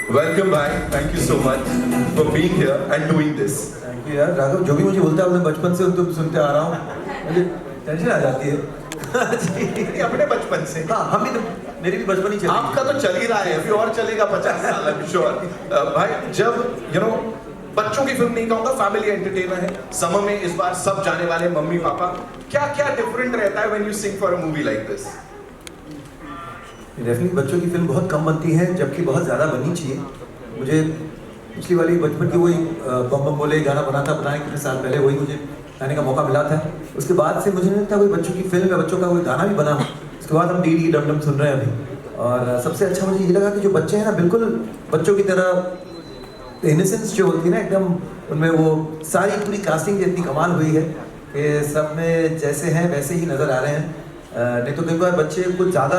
Welcome bhai, thank you so much for being here and doing this. Thank you यार राघव, जो भी मुझे बोलता है मैं बचपन से तुम सुनते आ रहा हूँ, मुझे टेंशन आ जाती है। ये अपने बचपन से। हाँ, हम भी तो, मेरी भी बचपन ही चली। आपका तो चल ही रहा है, अभी और चलेगा 50 साल, I'm sure। भाई जब बच्चों की फिल्म नहीं कहूंगा, फैमिली एंटरटेनर है, समर में इस बार सब जाने वाले मम्मी पापा, क्या क्या डिफरेंट रहता है when you sing for a movie like this? Definitely बच्चों की फिल्म बहुत कम बनती है, जबकि बहुत ज़्यादा बननी चाहिए। मुझे पिछली वाली बचपन की वही बम बम बोले गाना बना था, बनाए कितने साल पहले, वही मुझे गाने का मौका मिला था। उसके बाद से मुझे नहीं लगता कोई बच्चों की फिल्म या बच्चों का कोई गाना भी बना। उसके बाद हम डी डी डम डम सुन रहे हैं अभी। और सबसे अच्छा मुझे ये लगा कि जो बच्चे हैं ना, बिल्कुल बच्चों की तरह इनोसेंस जो होती है ना एकदम, उनमें वो सारी पूरी कास्टिंग इतनी कमाल हुई है कि सब में जैसे हैं वैसे ही नज़र आ रहे हैं। नहीं तो कई बार बच्चे कुछ ज़्यादा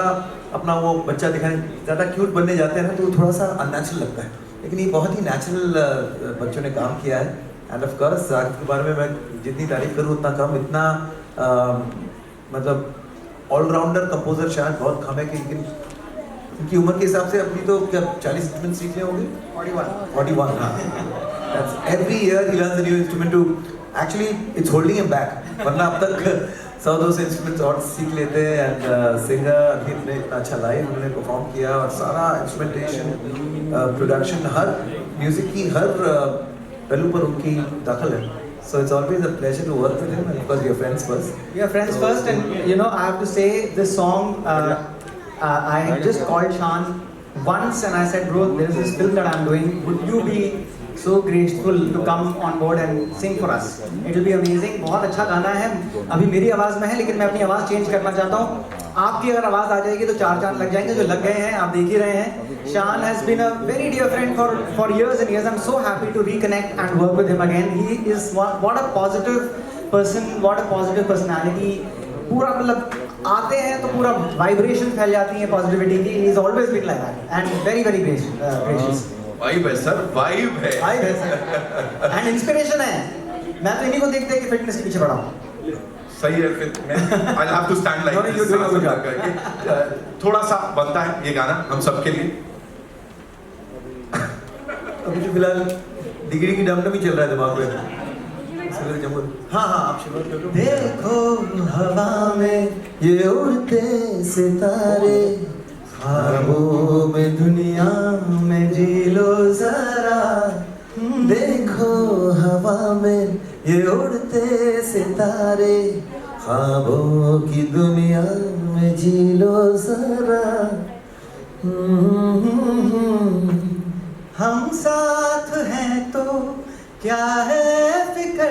अपना वो बच्चा दिखाने ज़्यादा क्यूट बनने जाते हैं ना, तो वो थोड़ा सा अननेचुरल लगता है। लेकिन ये बहुत ही नेचुरल बच्चों ने काम किया है। एंड ऑफ कोर्स साकिब के बारे में मैं जितनी तारीफ करूँ उतना कम। इतना मतलब ऑलराउंडर कंपोजर शायद बहुत कम है कि इनकी उम्र के हिसाब से अपनी तो क्या 40 इंस्ट्रूमेंट सीख रहे होंगे। 41 हाँ। Every year he learns a new instrument to actually it's holding him back, वरना अब तक 100-200 इंस्ट्रूमेंट्स और सीख लेते हैं। एंड सिंगर अभित ने इतना अच्छा लाइव उन्होंने परफॉर्म किया, और सारा इंस्ट्रूमेंटेशन प्रोडक्शन हर म्यूजिक की हर पहलू पर उनकी दखल है। So it's always a pleasure to work with him, and because we are friends first. We are friends first, and you know I have to say this song. I had just called Shaan once, and I said, "Bro, there is this film that I'm doing. Would you be so graceful to come on board and sing for us? It will be amazing." बहुत अच्छा गाना है, अभी मेरी आवाज़ में है, लेकिन मैं अपनी आवाज़ चेंज करना चाहता हूँ। आपकी अगर आवाज़ आ जाएगी तो 4 चांद लग जाएंगे, जो लग गए हैं आप देख ही रहे हैं। Shaan has been a very dear friend for years and years. I'm so happy to reconnect and work with him again. He is what a positive person, what a positive personality. पूरा मतलब आते हैं तो पूरा vibration फैल जाती है positivity की। He has always been like that and very very gracious. Vibe है सर, वाइब है। वाइब है सर, एंड इंस्पिरेशन है। मैं तो इन्हीं को देख देख के फिटनेस के पीछे पड़ा हूँ। सही है, फिर मैं I'll have to stand like this। थोड़ा सा बनता है ये गाना हम सबके लिए। अभी तो फिलहाल डिग्री की डमडम ही चल रहा है दिमाग में। हाँ हाँ, आप शुरू करो। देखो हवा में ये उड़ते सितारे, ख्वाबों में दुनिया में जी लो जरा। देखो हवा में ये उड़ते सितारे, ख्वाबों की दुनिया में जी लो जरा। हम साथ हैं तो क्या है फिक्र,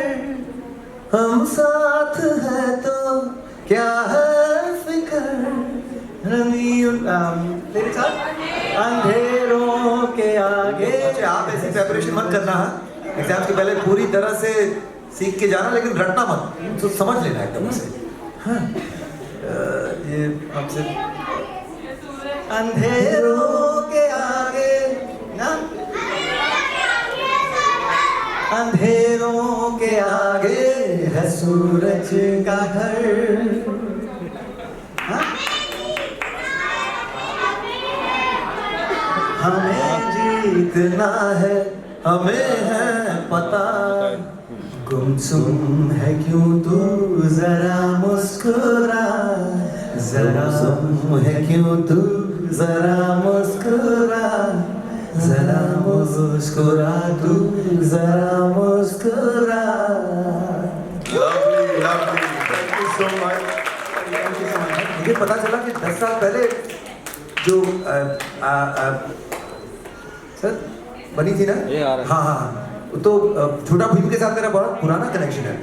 हम साथ हैं तो क्या है फिक्र। तेरे साथ अंधेरों के आगे। आप ऐसी प्रेपरेशन मत करना, एग्जाम के पहले पूरी तरह से सीख के जाना, लेकिन रटना मत, तो समझ लेना एकदम से। हाँ, ये आपसे अंधेरों के आगे ना, अंधेरों के आगे है सूरज का घर। हाँ? हमें जीतना है, हमें है पता, गुमसुम है क्यों तू जरा मुस्कुरा, जरा गुम है क्यों तू जरा मुस्कुरा, जरा मुस्कुरा तू जरा मुस्कुरा। Lovely, lovely. Thank you so much. मुझे पता चला कि 10 साल पहले जो सर बनी थी ना, हाँ हाँ, तो छोटा भीम के साथ मेरा बड़ा पुराना कनेक्शन है।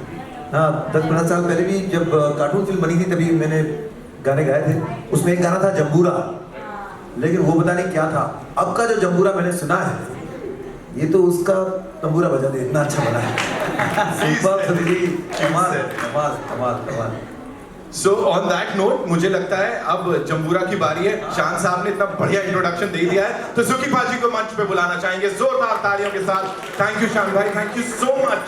हाँ, 10-15 साल पहले भी जब कार्टून फिल्म बनी थी तभी मैंने गाने गाए थे। उसमें एक गाना था जम्बूरा, लेकिन वो पता नहीं क्या था। अब का जो जम्बूरा मैंने सुना है, ये तो उसका तंबूरा बजा दे, इतना अच्छा बना है। कमाल कमाल कमाल कमाल। So on that note, मुझे लगता है अब जम्बूरा की बारी है। शान साहब ने इतना बढ़िया इंट्रोडक्शन दे दिया है, तो जुकी पाजी को मंच पे बुलाना चाहेंगे जोरदार तालियों के साथ। थैंक यू शान भाई, thank you so much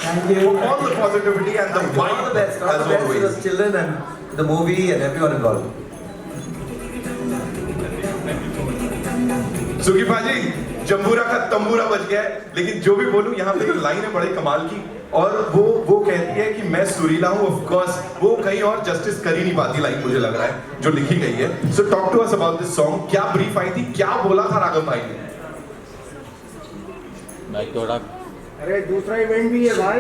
for all the positivity and the vibe all the best to the children and the movie and everyone involved. सुखी पाजी, जम्बूरा का तंबूरा बज गया है, लेकिन जो भी बोलूं यहाँ पे एक लाइन है बड़े कमाल की, और वो कहती है कि मैं सुरीला हूँ। ऑफ कोर्स वो कहीं और जस्टिस कर ही नहीं पाती लाइन, मुझे लग रहा है, जो लिखी गई है। So talk to us about this song. क्या ब्रीफ आई थी, क्या बोला था राघव भाई ने? भाई थोड़ा अरे दूसरा इवेंट भी है भाई।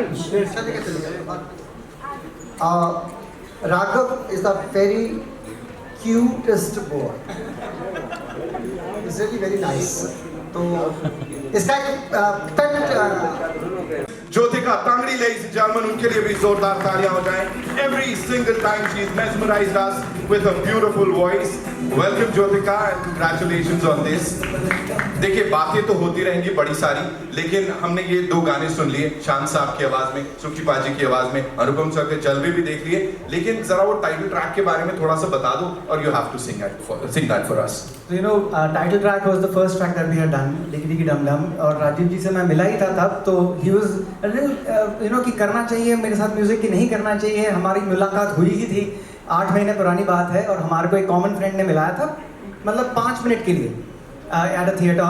Raghav is a very cutest boy. He's really very nice. तो इसका एक पेट Jyotika Tangri, ladies and gentlemen, उनके लिए भी जोरदार तालियां हो जाएं। Every single time she's mesmerized us with her beautiful voice. Welcome Jyotika and congratulations on this. देखिए बातें तो होती रहेंगी बड़ी सारी, लेकिन हमने ये 2 गाने सुन लिए, शान साहब की आवाज में, सुखी पाजी की आवाज में, अनुपम सर के जलवे भी देख लिए, लेकिन जरा वो टाइटल ट्रैक के बारे में थोड़ा सा बता दो, और you have to sing that for us. So, you know, title track was the first track that we had done, Diggy Diggy Dum Dum, और राजीव जी से मैं मिला ही था तब, तो he was a little, you know, कि करना चाहिए मेरे साथ म्यूजिक, कि नहीं करना चाहिए। हमारी मुलाकात हुई ही थी, 8 महीने पुरानी बात है, और हमारे को एक कॉमन फ्रेंड ने मिलाया था, मतलब 5 मिनट के लिए at a theater,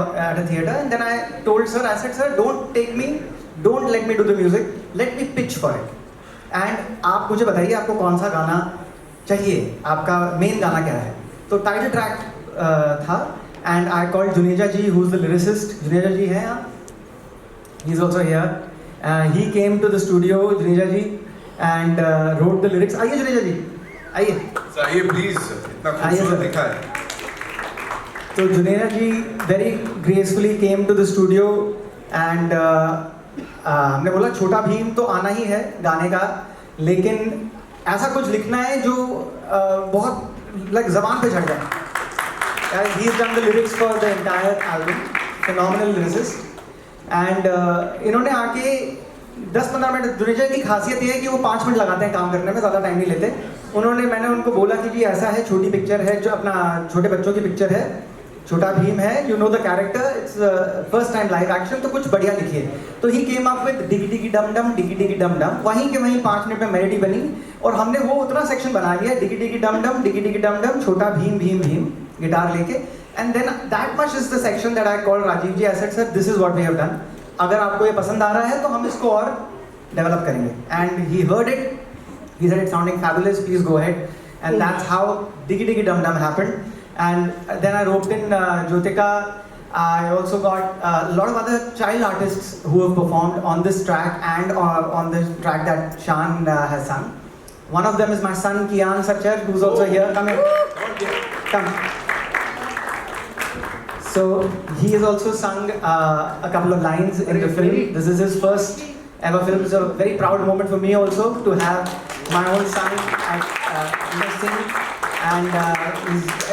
and then I told sir, I said, sir, don't let me do the music, let me pitch for it, and आप मुझे बताइए आपको कौन सा गाना चाहिए, आपका मेन गाना क्या है। तो टाइटल ट्रैक था, and I called Juneja ji, who's the lyricist. Juneja ji है यहाँ, he's also here. He came to the studio, Juneja ji, and wrote the lyrics. आइए Juneja ji, आइए। आइए प्लीज, इतना खूबसूरत दिखा है। तो Juneja ji very gracefully came to the studio, and हमने बोला छोटा भीम तो आना ही है गाने का, लेकिन ऐसा कुछ लिखना है जो बहुत like ज़बान पे चढ़ जाए। He's done the lyrics for the entire album, phenomenal lyricist, and इन्होंने आके 10-15 मिनट, जुनेजा की खासियत ये है कि वो 5 मिनट लगाते हैं काम करने में, ज़्यादा टाइम नहीं लेते। मैंने उनको बोला कि जी ऐसा है, छोटी पिक्चर है, जो अपना छोटे बच्चों की पिक्चर है, छोटा भीम है, you know the character, it's first time live action, तो कुछ बढ़िया लिखिए। तो ही केम अप विद डिगी डिगी डम डम, डिगी डिगी डम डम, वहीं के वहीं 5 मिनट में मेलोडी बनी, और हमने वो उतना सेक्शन बना लिया, डिगी डिगी डम डम, डिगी डिगी डम डम, छोटा भीम भीम भीम, गिटार लेके, and then that much is the section that I call Rajeev ji, I said sir this is what we have done, अगर आपको ये पसंद आ रहा है तो हम इसको और डेवलप करेंगे। And he heard it, he said it's sounding fabulous, please go ahead, and that's how Diggy Diggy Dum Dum happened. And then I roped in Jyotika. I also got a lot of other child artists who have performed on this track and on the track that Shan has sung. One of them is my son Kian Sachar, who's also here. Come here, come. So he has also sung a couple of lines in the film. This is his first ever film. It's a very proud moment for me also to have my own son sing, and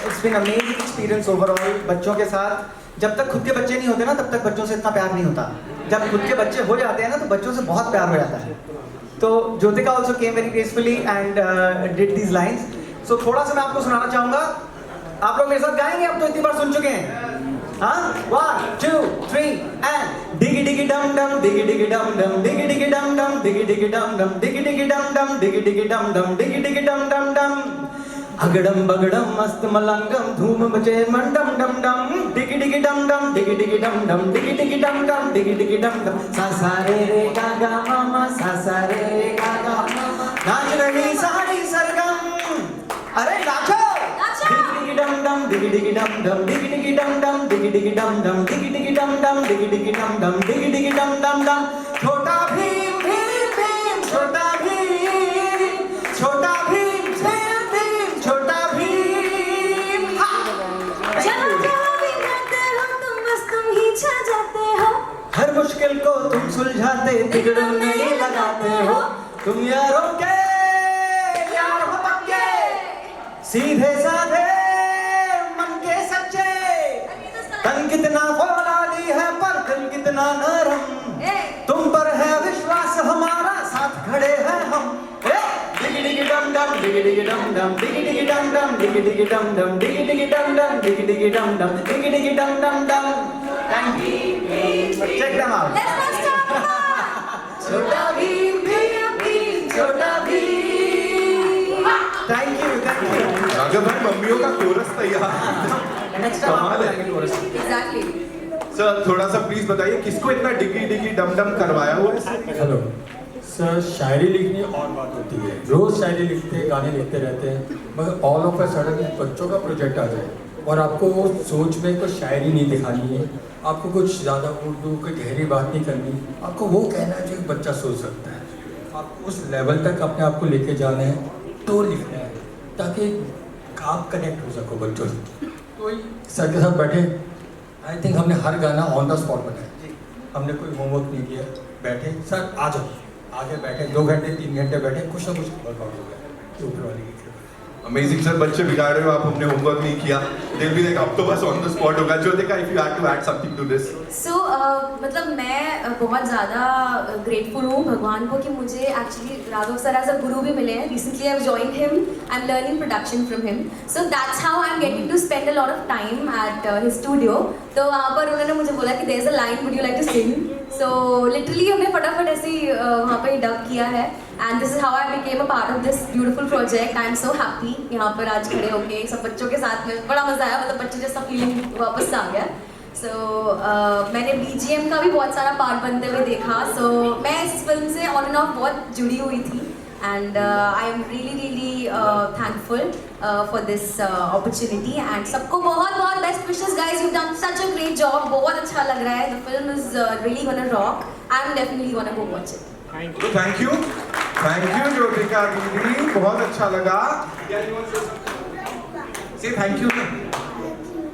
it's been amazing experience overall. बच्चों के साथ, जब तक खुद के बच्चे नहीं होते ना, तब तक बच्चों से इतना प्यार नहीं होता। जब खुद के बच्चे हो जाते हैं ना, तो बच्चों से बहुत प्यार हो जाता है। तो Jyotika also came very gracefully and did these lines. So थोड़ा सा मैं आपको सुनाना चाहूँगा। आप लोग मेरे साथ गाएंगे, अब तो इतनी बार सुन चुके हैं। हाँ, 1 2 3 and diggy diggy dum dum, diggy diggy dum dum, diggy diggy dum dum, diggy diggy dum dum, diggy diggy dum dum, diggy diggy dum dum, diggy diggy dum dum dum. अगड़म बगड़म मस्त मलंगम धूम बचे मंडम डम डम, डिगी डिगी डम डम, डिगी डिगी डम डम, डिगी डिगी डम डम, डिगी डिगी डम डम, सा सा रे रे गा गा मामा, सा सा रे रे गा गा मामा, नाच रही सारी सरगम, अरे नाचो, डिगी डिगी डम डम, डिगी डिगी डम डम, डिगी डिगी डम डम, डिगी डिगी डम डम, डिगी डिगी डम डम, डिगी डिगी डम डम, डिगी डिगी डम डम डम, छोटा भीम भीम भीम, छोटा भीम, छोटा भीम, छोटा भीम, जहाँ जहाँ भी जाते हो तुम, बस तुम ही छा जाते हो, हर मुश्किल को तुम सुलझाते, बिगड़म नहीं लगाते हो, तुम यारों के यार हो पक्के, सीधे साधे मन के सच्चे, तन कितना फौलादी है पर दिल कितना नरम, तुम पर है विश्वास हमारा, साथ खड़े हैं हम। डिगी डिगी डम डम, डिगी डिगी डम डम, डिगी डिगी डम डम, डिगी डिगी डम डम, डिगी डिगी डम डम, डिगी डिगी डम डम, डिगी डिगी डम डम डम। Thank you. Check them out. let's not stop now. छोटा भीम भीम भीम, छोटा Bhim. Thank you, thank you. Raghav भाई, मम्मियों का कोरस तैयार। नेक्स्ट टाइम आप जाएंगे टूरिस्ट। Exactly. सर थोड़ा सा प्लीज बताइए किसको इतना डिगी डिगी डम डम करवाया हुआ है? हेलो सर, शायरी लिखनी और बात होती है, रोज़ शायरी लिखते हैं, गाने लिखते रहते हैं, मगर ऑल ऑफ अ सडन बच्चों का प्रोजेक्ट आ जाए और आपको वो सोच में कोई शायरी नहीं दिखानी है, आपको कुछ ज़्यादा उर्दू कोई गहरी बात नहीं करनी, आपको वो कहना है जो एक बच्चा सोच सकता है, आपको उस लेवल तक अपने आप को लेके जाना है तो लिखना है ताकि आप कनेक्ट हो सको बच्चों से। तो सर के साथ बैठे, आई थिंक हमने हर गाना ऑन द स्पॉट बनाया, हमने कोई होमवर्क नहीं किया, बैठे सर आ जाओ, आगे बैठे 2 घंटे 3 घंटे बैठे, कुछ ना कुछ वर्कआउट हो गया ऊपर वाले की कृपा। अमेजिंग सर, बच्चे बिगाड़ रहे हो आप, हमने होमवर्क नहीं किया, दिल भी लाइक अब तो बस ऑन द स्पॉट होगा। Jyothika, if you had to add something to this. So, मतलब मैं बहुत ज़्यादा ग्रेटफुल हूँ भगवान को कि मुझे actually Raghav sir as a guru भी मिले हैं। Recently I join him, I am learning production from him, so that's how I am getting to spend a lot of time at his studio. तो वहाँ पर उन्होंने मुझे बोला कि there is a line, would you like to sing? So literally हमने फटाफट ऐसे ही वहाँ पर डब किया है, and this is how I became a part of this beautiful project. I am so happy यहाँ पर आज खड़े होके सब बच्चों के साथ में, बड़ा मजा आया, मतलब बच्चे जैसा फीलिंग वापस आ गया। सो मैंने BGM का भी बहुत सारा पार्ट बनते हुए देखा, सो मैं इस फिल्म से ऑन एंड ऑफ बहुत जुड़ी हुई थी, and I am really thankful for this opportunity, and सबको बहुत बहुत best wishes guys, you done such a great job, बहुत अच्छा लग रहा है, the film is really gonna rock, I am definitely gonna go watch it. Thank you Jyothika दीदी, बहुत अच्छा लगा। से थैंक यू,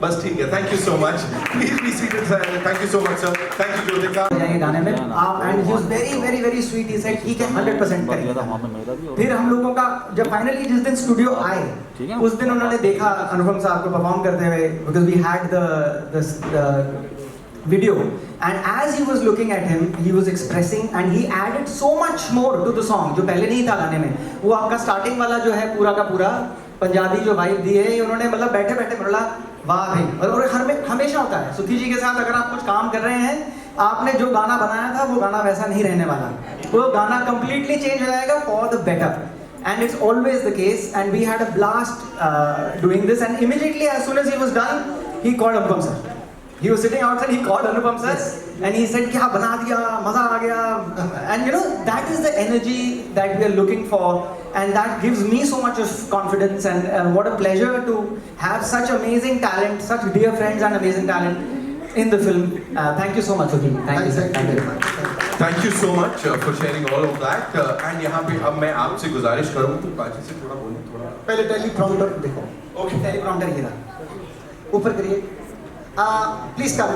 बस ठीक है, thank you so much, please be seated sir, thank you so much sir, thank you Jyothika. जाएंगे गाने में आप, and he was very very sweet, he said ठीक है 100% करेंगे। फिर हम लोगों का जब फाइनली जिस दिन स्टूडियो आए, उस दिन उन्होंने देखा अनुपम साहब को परफॉर्म करते हुए, because we had the video, and as he was looking at him, he was expressing and he added so much more to the song जो पहले नहीं था गाने में। वो आपका स्टार्टिंग वाला जो है पूरा का पूरा पंजाबी जो वाइब दी है, उन्होंने मतलब बैठे बैठे बोला वाह भाई। और हमेशा होता है सुखी जी के साथ, अगर आप कुछ काम कर रहे हैं, आपने जो गाना बनाया था वो गाना वैसा नहीं रहने वाला, वो गाना completely चेंज हो जाएगा for the better, and it's always the case, and we had a blast doing this, and immediately as soon as he was done, he called Anupam sir. He was sitting outside, he called Anupam sir, and he said क्या बना दिया, मजा आ गया, and you know that is the energy that we are looking for, and that gives me so much of confidence, and what a pleasure to have such amazing talent, such dear friends and amazing talent in the film. Thank you so much, Suki. Thank you sir. Thank you very much. Thank you so much for sharing all of that, and यहाँ पे अब मैं आपसे गुजारिश करूँ कि पाजी से थोड़ा बोलूँ, थोड़ा पहले टेलीप्रॉम्प्टर देखो, ओके, टेलीप्रॉम्प्टर ये रहा, ऊपर करिए, please come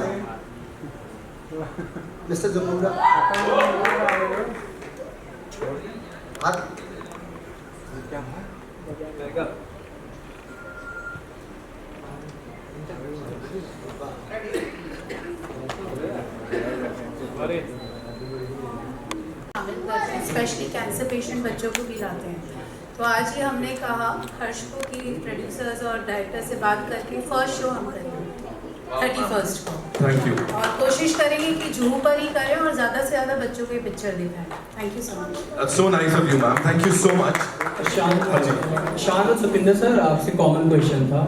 mister Jamura. Specially cancer patient बच्चों को भी लाते हैं। तो आज ही हमने कहा हर्ष को कि प्रोड्यूसर्स और डायरेक्टर से बात करके फर्स्ट शो हम करेंगे 31st को। थैंक यू, और कोशिश करेंगे कि जूहू पर ही करें और ज़्यादा से ज़्यादा बच्चों को ये पिक्चर दिखाएं। Thank you so much. That's so nice of you ma'am, thank you so much. शान और सुपिंदर सर, आपसे कॉमन क्वेश्चन था,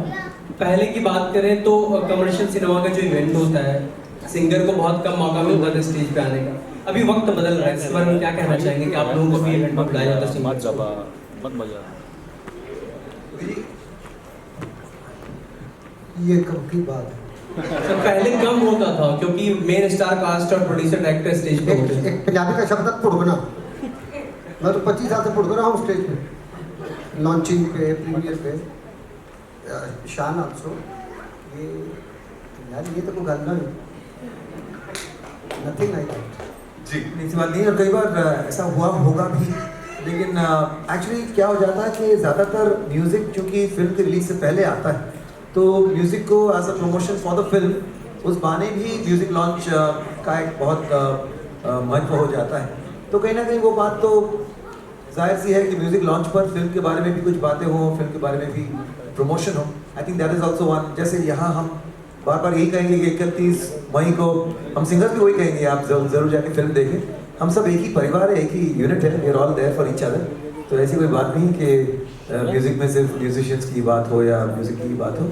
पहले की बात करें तो कमर्शियल सिनेमा का जो इवेंट होता है, सिंगर को बहुत कम मौका मिलता था स्टेज पे आने का, अभी वक्त बदल रहा है, इस बारे में क्या कहना चाहेंगे कि आप लोगों को भी इवेंट में बुलाया जाता है सिंगर? ये कब की बात है? सर पहले कम होता था क्योंकि मेन स्टार कास्ट और प्रोड्यूसर डायरेक्टर स्टेज पे होते थे। एक पंजाबी का शब्द है पुड़गना, मैं तो 25 साल से पुड़ग रहा हूँ स्टेज पे, लॉन्चिंग पे, प्रीमियर पे। शान आल्सो, ये यार ये तो कोई गल नहीं, नथिंग लाइक दैट जी, इस बात नहीं, और कई बार ऐसा हुआ होगा भी, लेकिन एक्चुअली क्या हो जाता है कि ज़्यादातर म्यूज़िक चूँकि फिल्म की रिलीज से पहले आता है, तो म्यूज़िक को as a promotion for the film उस बहाने भी म्यूज़िक लॉन्च का एक बहुत महत्व हो जाता है। तो कहीं ना कहीं वो बात तो जाहिर सी है कि म्यूज़िक लॉन्च पर फिल्म के बारे में भी कुछ बातें हों, फिल्म के बारे में भी प्रमोशन हो। I think that is also one. जैसे यहाँ हम बार बार यही कहेंगे कि 31 मई को हम सिंगर भी वही कहेंगे, आप ज़रूर जाके फिल्म देखें। हम सब एक ही परिवार है, एक ही यूनिट है, we are all there for each other. तो ऐसी कोई बात नहीं कि म्यूज़िक में सिर्फ म्यूजिशियंस की बात हो या म्यूज़िक की बात हो।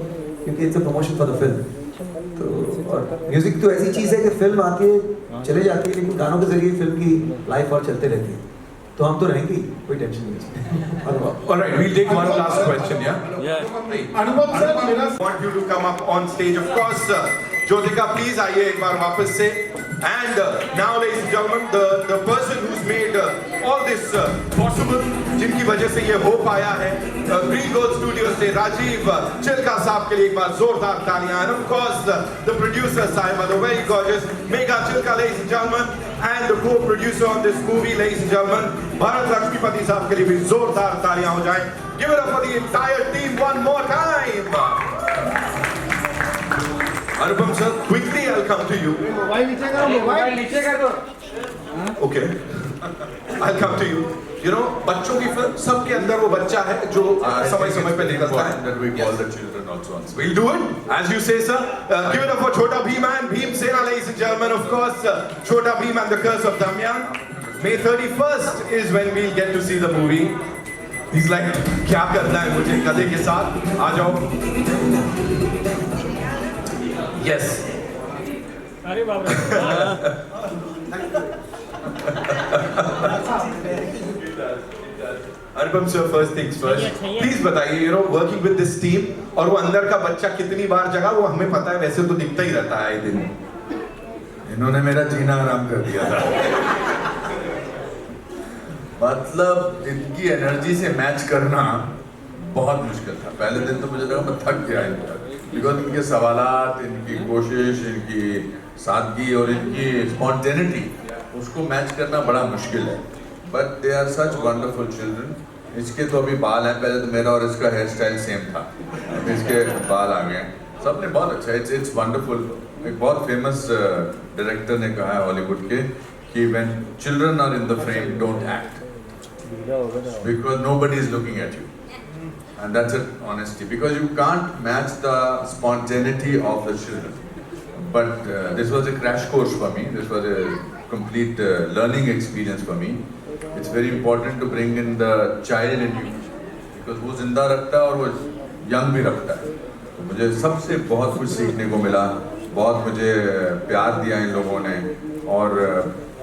क्योंकि it's a promotion for the film. तो और म्यूजिक तो ऐसी चीज़ है कि फिल्म आके चले जाती है, लेकिन गानों के जरिए फिल्म की लाइफ और चलते रहती है। तो हम तो रहेंगे, कोई टेंशन नहीं है। All right, we'll take one last question, yeah? Anubhav sir, I want you to come up on stage, of course. Jyotika, please आइए एक बार वापस से. And now, ladies and gentlemen, the person who's made all this possible, जिनकी वजह से ये हो पाया है, Green Gold Studios से राजीव चिल्का साहब के लिए एक बार जोरदार तालियां. And of course, the producer Saima, the very gorgeous Megha Chilka, ladies and gentlemen, and the co-producer on this movie, ladies and gentlemen, Bharat Lakshmipati साहब के लिए भी जोरदार तालियां हो जाएं. Give it up for the entire team one more time. Anupam sir, quickly I'll come to you. Mobile नीचे करो, मोबाइल नीचे कर दो। Okay, I'll come to you. You know, बच्चों की फिल्म, सबके अंदर वो बच्चा है जो समय-समय पे निकलता है. That we call the children also on stage. We'll do it, as you say, sir. Give it up for Chhota Bheem and Bheem Sena, ladies and gentlemen. Of course, Chhota Bheem and the Curse of Damyan. May 31st is when we'll get to see the movie. He's like, क्या करना है मुझे गधे के साथ? आ जाओ. Yes. अरे बाप रे। Anupam sir, first things first. Please बताइए, you know, working with this team और वो अंदर का बच्चा कितनी बार जगा, वो हमें पता है, वैसे तो दिखता ही रहता है दिन. इन्होंने मेरा जीना आराम कर दिया था। मतलब इनकी एनर्जी से मैच करना बहुत मुश्किल था। पहले दिन तो मुझे लगा मैं थक गया इनका, बिकॉज इनके सवालात, इनकी कोशिश, इनकी सादगी और इनकी स्पॉन्टेनिटी, उसको मैच करना बड़ा मुश्किल है। But they are such wonderful children. इसके तो अभी बाल हैं, पहले तो मेरा और इसका हेयर स्टाइल सेम था, अभी इसके बाल आ गए। सबने बहुत अच्छा, इट्स वंडरफुल। एक बहुत फेमस डायरेक्टर ने कहा है हॉलीवुड के कि when children are in the frame don't act because nobody is looking at you, and that's it, honesty, because you can't match the spontaneity of the children. But this was a crash course for me. This was a complete learning experience for me. It's very important to bring in the child in you, because वो जिंदा रखता है और वो young भी रखता है। तो मुझे सबसे बहुत कुछ सीखने को मिला, बहुत मुझे प्यार दिया इन लोगों ने, और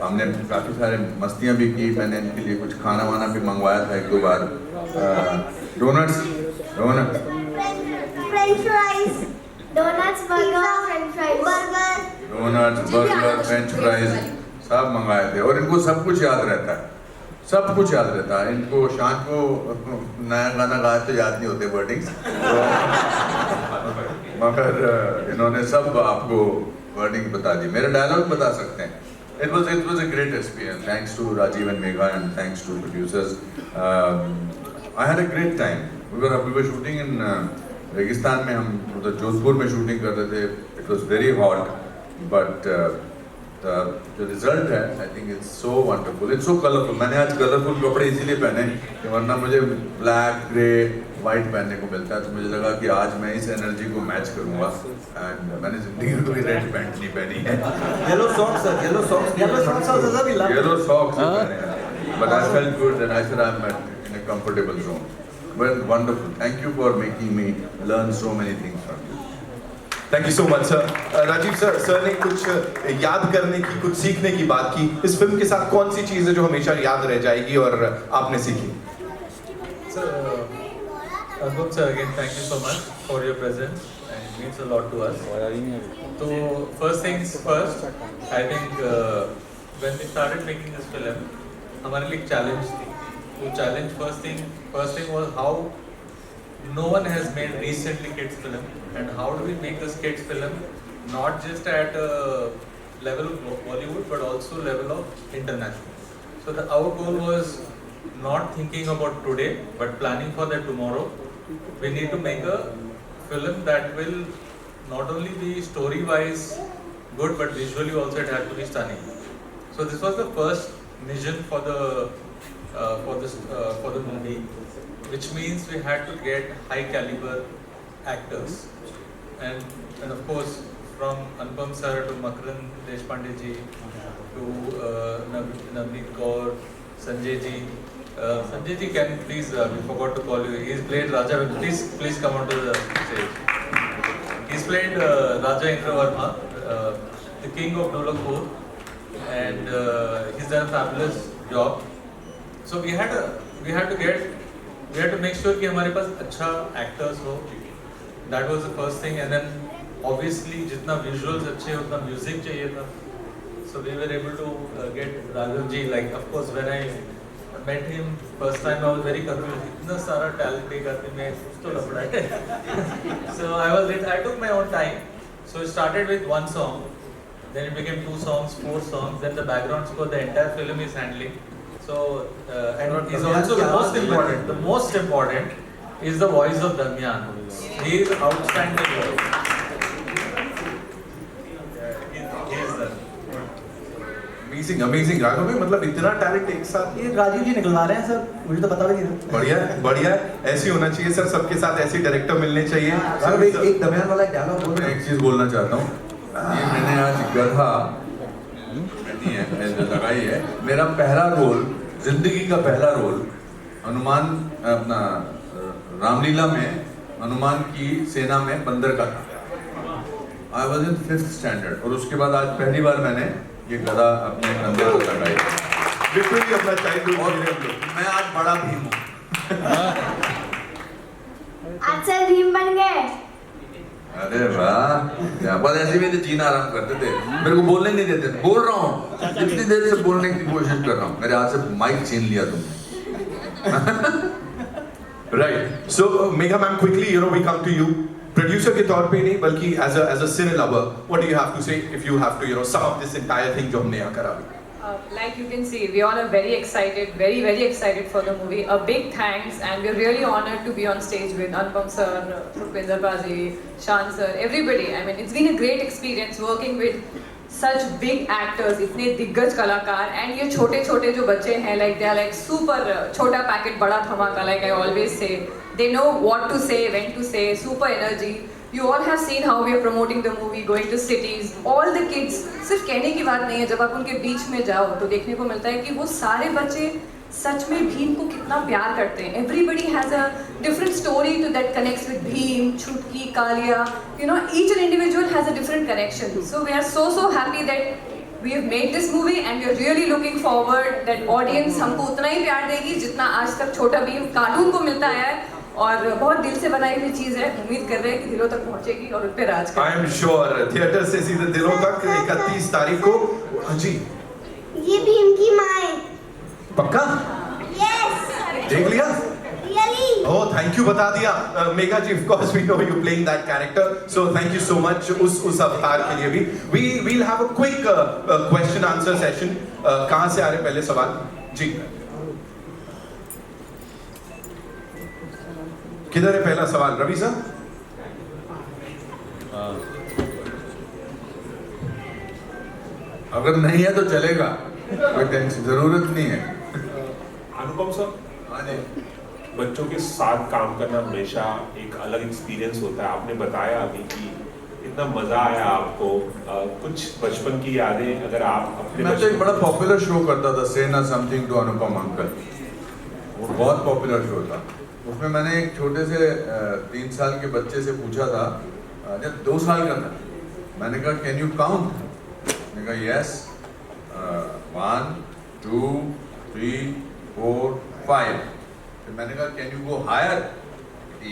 हमने काफ़ी सारे मस्तियाँ भी की। मैंने इनके लिए कुछ खाना वाना भी मंगवाया था एक दो बार, donuts, French fries, donuts, burger, French fries, burger, donuts, burger, French fries सब मंगाए थे। और इनको सब कुछ याद रहता है, सब कुछ याद रहता है इनको। शान को नया गाना गाया तो याद नहीं होते वर्डिंग्स, मगर इन्होंने सब आपको वर्डिंग बता दी, मेरे डायलॉग बता सकते हैं। It was a great experience. Thanks to Rajiv and Megha, and thanks to producers. I had a great time. We were shooting in रेगिस्तान में, हम उधर जोधपुर में शूटिंग कर रहे थे. It was very hot, but the result है, I think it's so wonderful. It's so colorful. मैंने आज कलरफुल कपड़े इसीलिए पहने कि वरना मुझे ब्लैक, ग्रे, वाइट पहनने को मिलता है। तो मुझे लगा कि आज मैं इस एनर्जी को मैच करूंगा, एंड मैंने जिंदगी में कोई रेड पैंट नहीं पहनी है। Yellow socks sir, yellow socks, yellow socks पहने हैं, but I felt good and I said I'm in a comfortable zone. Well, wonderful. Thank you for making me learn so many things from you. Thank you so much, sir. Rajeev sir, sir ने कुछ याद करने की, कुछ सीखने की बात की। इस फिल्म के साथ कौन सी चीज़ है जो हमेशा याद रह जाएगी और आपने सीखी? Anupam sir, again, thank you so much for your presence, and it means a lot to us. So, first things first, I think when we started making this film, हमारे लिए एक challenge थी. तो challenge first thing was how no one has made recently kids film, and how do we make this kids film not just at a level of Bollywood but also level of international. So our goal was not thinking about today but planning for the tomorrow. We need to make a film that will not only be story wise good but visually also it had to be stunning. So this was the first mission for the movie, which means we had to get high caliber actors, and of course from Anupam sir to Makaran Deshpande ji to Navneet Kaur, Sanjay ji. Sanjay ji, can please, we forgot to call you. He's played Raja. Please come onto the stage. He's played Raja Indra Verma, the king of Dholakpur, and he's done a fabulous job. So we had to make sure कि हमारे पास अच्छा actors हो. That was the first thing, and then obviously जितना visuals अच्छे उतना music चाहिए था. So we were able to get Raghav ji. Like of course when I met him first time I was very confused. इतना सारा talent एक आदमी में कुछ तो लफड़ा है. So I took my own time. So it started with one song, then it became 2 songs, 4 songs, then the background score, the entire film is handling. So and is also the most important. The most important is the voice of Damian. He is outstanding. He is the amazing amazing Raghav भाई, मतलब इतना talent एक साथ। ये राजीव जी निकलवा रहे हैं sir, मुझे तो पता भी नहीं था। बढ़िया बढ़िया, ऐसी होना चाहिए सर, सबके साथ ऐसे डायरेक्टर मिलने चाहिए। राघव भाई एक दरमियान वाला डायलॉग बोल रहे हैं। एक चीज बोलना चाहता हूँ, ये मैंने आज गधा नहीं है, मैंने लगाई है। मेरा पहला रोल, जिंदगी का पहला रोल हनुमान अपना रामलीला में हनुमान की सेना में बंदर का था। I was in 5th standard, और उसके बाद आज पहली बार मैंने ये गधा अपने कंधे पर लगाई। लिटरली अपना चाइल्डहुड, और मैं आज बड़ा भीम हूँ। आज से भीम बन गए। अरे वाह, यहाँ पर ऐसे भी तो जीना आराम करते थे, मेरे को बोलने नहीं देते। बोल रहा हूँ, इतनी देर से बोलने की कोशिश कर रहा हूँ, मेरे हाथ से माइक छीन लिया तुमने। Right. So Megha ma'am, quickly, we come to you. Producer के तौर पे नहीं, बल्कि as a cine lover, what do you have to say if you have to, sum up this entire thing जो हमने यहाँ करा अभी? Like you can see, we all are very excited, very very excited for the movie. A big thanks, and we're really honored to be on stage with Anupam sir, Rupinder Baji, Shan sir, everybody. I mean, it's been a great experience working with such big actors, इतने दिग्गज कलाकार, and ये छोटे छोटे जो बच्चे हैं, like they are like super छोटा पैकेट बड़ा धमाका, like I always say. They know what to say, when to say, super energy. You all have seen how we are promoting the movie, going to cities. All the kids, सिर्फ कहने की बात नहीं है, जब आप उनके बीच में जाओ तो देखने को मिलता है कि वो सारे बच्चे सच में भीम को कितना प्यार करते हैं. Everybody has a different story to that connects with Bhim, Chutki, Kalia. Each an individual has a different connection. So we are so happy that we have made this movie, and we are really looking forward that audience हमको उतना ही प्यार देगी जितना आज तक छोटा Bhim cartoon को मिलता है. और बहुत दिल से बनाई हुई चीज है, उम्मीद कर रहे हैं कि दिलों तक पहुंचेगी और उन पे राज करेगी। I am sure थिएटर से सीधे दिलों तक 31 तारीख को। हाँ जी, ये भीम की माँ है। पक्का? Yes. देख लिया? Really? Oh, thank you, बता दिया। Megha ji, of course we know you playing that character, so thank you so much उस अवतार के लिए भी। We'll have a quick question answer session। कहाँ से आ रहे पहले सवाल? जी, किधर है पहला सवाल? रवि सर? अगर नहीं है तो चलेगा, कोई टेंशन जरूरत नहीं है। अनुपम सर, हाँ जी, बच्चों के साथ काम करना हमेशा एक अलग एक्सपीरियंस होता है। आपने बताया अभी कि इतना मजा आया आपको, कुछ बचपन की यादें अगर आप अपने मैं तो एक बड़ा पॉपुलर शो करता था, से ना समथिंग टू अनुपम अंकल। वो बहुत पॉपुलर शो था। उसमें मैंने एक छोटे से 3 साल के बच्चे से पूछा था, जब 2 साल का था, मैंने कहा कैन यू काउंट? मैंने कहा यस, 1 2 3 4 5। फिर मैंने कहा can you go higher?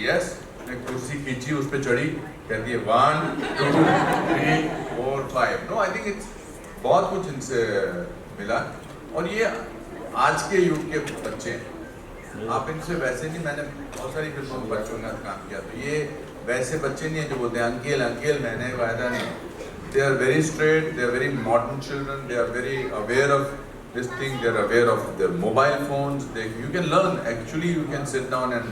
Yes. मैंने कुर्सी खींची, उस पर चढ़ी, कहती है 1 2 3 4 5। नो, आई थिंक इट्स बहुत कुछ इनसे मिला। और ये आज के युग के बच्चे, आप इनसे वैसे नहीं, मैंने बहुत सारी फिल्मों में बच्चों के साथ काम किया, तो ये वैसे बच्चे नहीं है जो बोलते हैं अंकेल अंकेल, मैंने वायदा नहीं। They are very straight, they are very modern children, they are very aware of this thing, they are aware of their mobile phones. You can learn, actually you can sit down and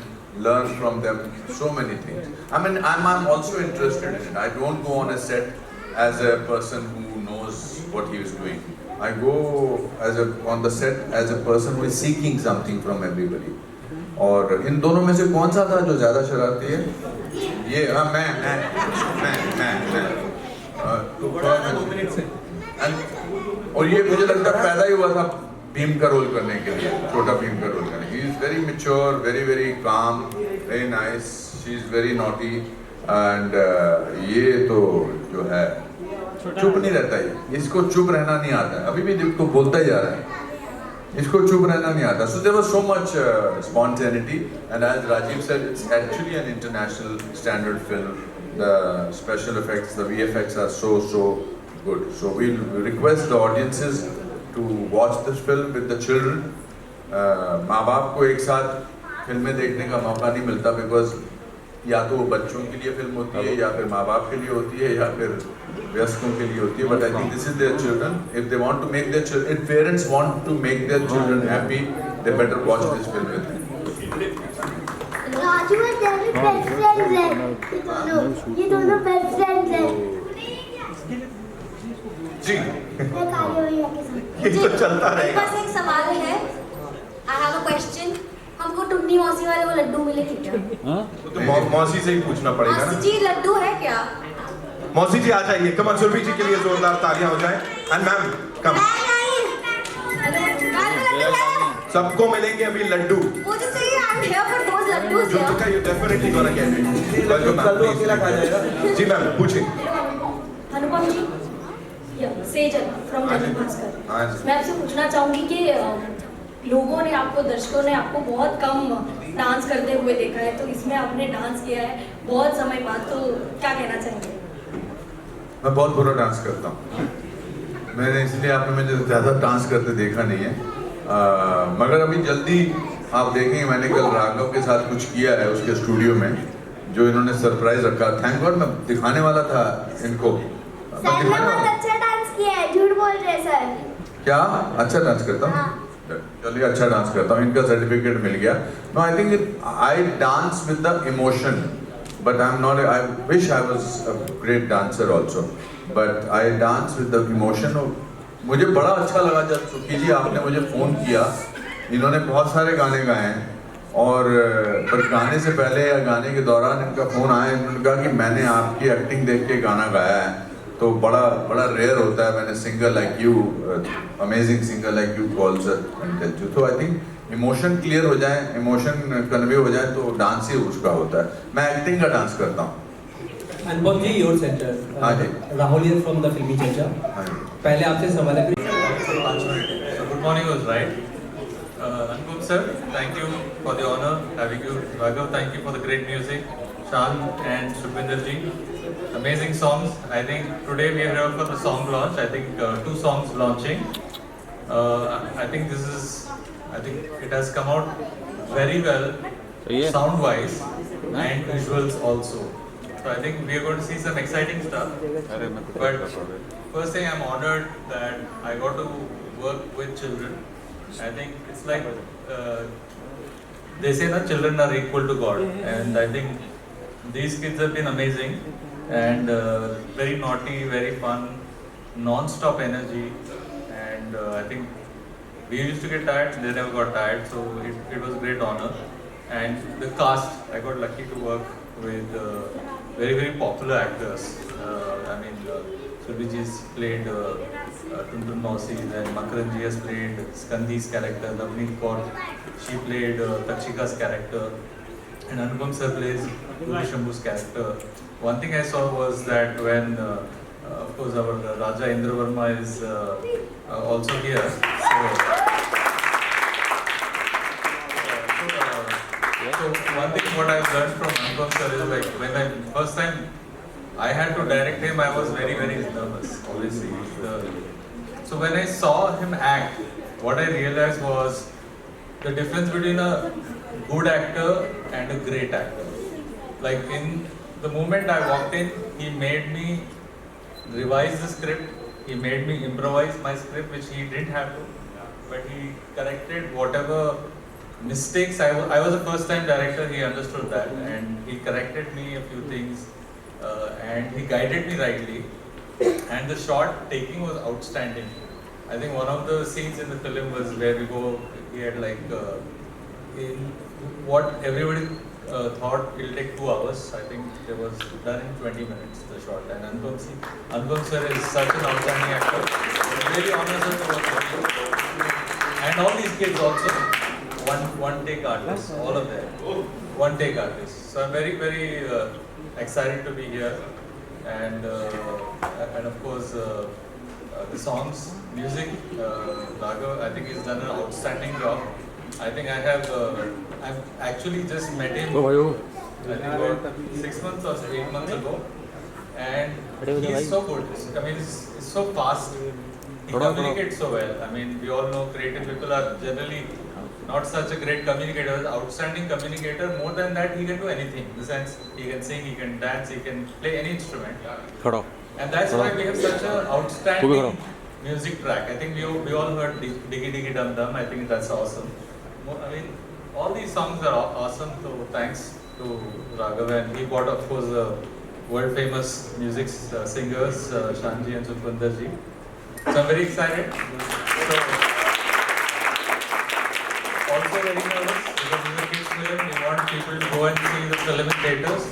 learn from them so many things. I mean, I'm also interested in it. I don't go on a set as a person who knows what he is doing. I go on the set as a person who is seeking something from everybody. और इन दोनों में से कौन सा था जो ज्यादा शरारती है? ये हाँ, मैं और ये मुझे लगता है पैदा ही हुआ था भीम का रोल करने के लिए, छोटा भीम का रोल करने। He is very mature, very very calm, very nice, she is very naughty. And ये तो जो है चुप नहीं रहता है, इसको चुप रहना नहीं आता है, अभी भी तो बोलता ही जा रहा है, इसको चुप रहना नहीं आता. So there was so much spontaneity, and as Rajiv said, it's actually an international standard film. The special effects, the VFX are so good. So we'll request the audiences to watch this film with the children. माँ बाप को एक साथ फिल्में देखने का मौका नहीं मिलता, बिकॉज या तो वो बच्चों के लिए फिल्म होती है, या फिर माँ बाप के लिए होती है, या फिर वयस्कों के लिए होती है. But I think this is their children. If they want to make their children, if parents want to make their children happy, they better watch this film with them. Raju और डेविड बेस्ट फ्रेंड्स हैं. ये दोनों best friends हैं. जी मैं काली भैया के साथ. ये तो चलता मेरे रहेगा. पास एक सवाल है. I have a question. हमको टुन्नी मौसी वाले वो लड्डू मिले थे क्या? वो तो मौसी से ही पूछना पड़ेगा मौसी ना. जी लड्डू है क्या? मौसी जी आ जाइए. कम सुरभि जी के लिए जोरदार तालियां हो जाए. And ma'am come. सबको मिलेंगे अभी लड्डू. मुझे चाहिए. I am here for those laddoos. Jyothika you definitely gonna get it. Welcome ma'am. अकेला खा जाएगा. जी मैम पूछिए. अनुपम जी सेजल फ्रॉम दैनिक भास्कर. हाँ जी. मैं आपसे पूछना चाहूंगी कि लोगों ने आपको, दर्शकों ने आपको बहुत कम डांस करते हुए देखा है, तो इसमें आपने डांस किया है बहुत समय बाद, तो क्या कहना चाहेंगे? मैं बहुत बुरा डांस करता हूँ. मैंने इसलिए आपने मुझे ज़्यादा डांस करते देखा नहीं है. मगर अभी जल्दी आप देखेंगे. मैंने कल राघव के साथ कुछ किया है उसके स्टूडियो में, जो इन्होंने सरप्राइज रखा. थैंक गॉड मैं दिखाने वाला था इनको. सर ने बहुत अच्छा डांस किया है. झूठ बोल रहे सर. क्या अच्छा डांस करता हूँ? चलिए अच्छा डांस करता हूँ. इनका सर्टिफिकेट मिल गया. No I think I dance with the emotion, but I am not. I wish I was a great dancer also, but I dance with the emotion. मुझे बड़ा अच्छा लगा जब सुखी जी आपने मुझे फ़ोन किया. इन्होंने बहुत सारे गाने गाए हैं, और पर गाने से पहले या गाने के दौरान इनका फ़ोन आया. इन्होंने कहा कि मैंने आपकी एक्टिंग देख के गाना गाया है. तो बड़ा रेयर होता है मैंने singer like you, amazing singer like you calls and tell you. तो आई थिंक इमोशन क्लियर हो जाए, इमोशन कन्वे हो जाए, तो डांस ही उसका होता है. मैं एक्टिंग का डांस करता हूँ. अनुपम जी योर सेंटर. हाँ जी. राहुल हियर फ्रॉम द फिल्मी चर्चा. पहले आपसे सवाल है. Good morning was right. Anupam sir, thank you for the honor having you. Raghav, thank you for the great music. Shan and Sukhvinder ji, amazing songs. I think today we are here for the song launch. I think 2 songs launching. I think it has come out very well, sound wise and visuals also. So I think we are going to see some exciting stuff. But first thing, I'm honored that I got to work with children. I think it's like they say that children are equal to God, and I think these kids have been amazing and very naughty, very fun, non-stop energy, and I think we used to get tired, they never got tired, so it was a great honor. And the cast, I got lucky to work with very popular actors. I mean, Surbhiji's played Tuntun Mausi, then Makaranji has played Skandhi's character, Navneet Kaur, she played Takshika's character, and Anupam sir plays Guru Shambhu's character. One thing I saw was that when, of course, our Raja Indra Verma is also here. So one thing what I've learned from Anupam sir is like when first time I had to direct him, I was very nervous, obviously. So when I saw him act, what I realized was the difference between a good actor and a great actor. Like in the moment I walked in, he made me revise the script, he made me improvise my script, which he didn't have to, but he corrected whatever mistakes. I was a first time director, he understood that, and he corrected me a few things, and he guided me rightly, and the shot taking was outstanding. I think one of the scenes in the film was where he had like in what everybody thought it'll take 2 hours. I think it was done in 20 minutes, the shot. And Anupam sir is such an outstanding actor. It really honors us to work with you. And all these kids also. one take artists, all of them, one take artists. So I'm very excited to be here, and of course the songs, music, Raghav, I think he's done an outstanding job. I think I've actually just met him, I think about 6 months or 8 months ago, and he's so good. I mean, he's so fast. He communicates so well. I mean, we all know creative people are generally not such a great communicator. He's an outstanding communicator. More than that, he can do anything. In the sense, he can sing, he can dance, he can play any instrument. And that's why we have such an outstanding music track. I think we all heard Diggy Diggy Dum Dum. I think that's awesome. I mean, all these songs are awesome. So thanks to Raghav, and he brought, of course, world famous music singers Shanji and Sukhwinder ji. So I'm very excited. So also very nervous because it's a kids film. We want people to go and see the film in theaters.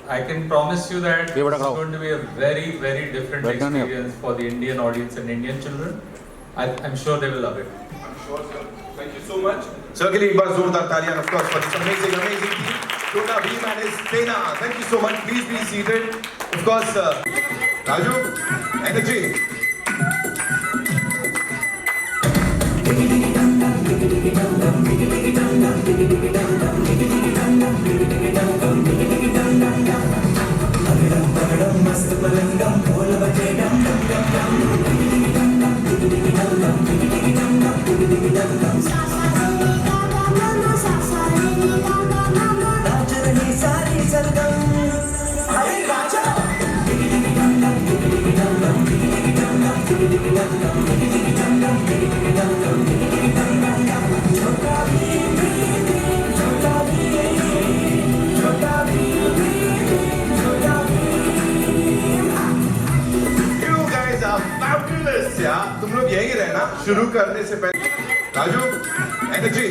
I can promise you that it's going to be a very different experience for the Indian audience and Indian children. I'm sure they will love it. I'm sure, sir. Thank you so much. Sir, के लिए एक बार जोरदार तालियां, of course, for this amazing team. Tona Bhim and his Tena. Thank you so much. Please be seated. Of course, Raju, energy. तुम लोग यही रहना शुरू करने से पहले राजू एनर्जी